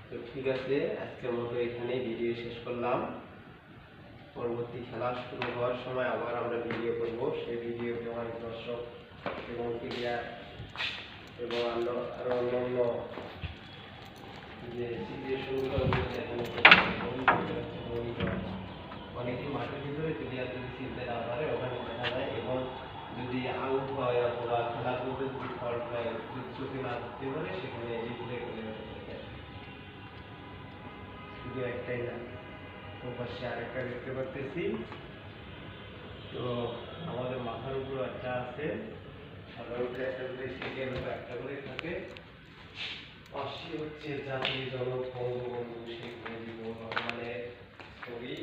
তো ঠিক আছে, আজকের মতো এখানেই ভিডিও শেষ করলাম। পরবর্তী খেলা শুরু হওয়ার সময় আবার আমরা ভিডিও করব। সেই ভিডিওতে অনেক দর্শক এবং প্লেয়ার এবং আরো অন্যান্য যে সিচুয়েশনগুলো দেখানো অনেকে মাঠের ভিতরে প্লেয়ার যদি চিনতে না পারে ওখানে দেখা যায়, এবং যদি আউট হয় অথবা খেলার মধ্যে যদি ফল্ট হয়, যদি চোখে না ধরতে পারে সেখানে রিপ্লে করে শুধু একটাই না, পাশে আরেকটা দেখতে পাচ্ছি। তো আমাদের মাথার উপর একটা আছে, সাধারণত একটা করে সেকেন্ড একটা করে থাকে। পাশে হচ্ছে জাতির জনক বঙ্গবন্ধু শেখ মুজিবুর রহমানের ছবি।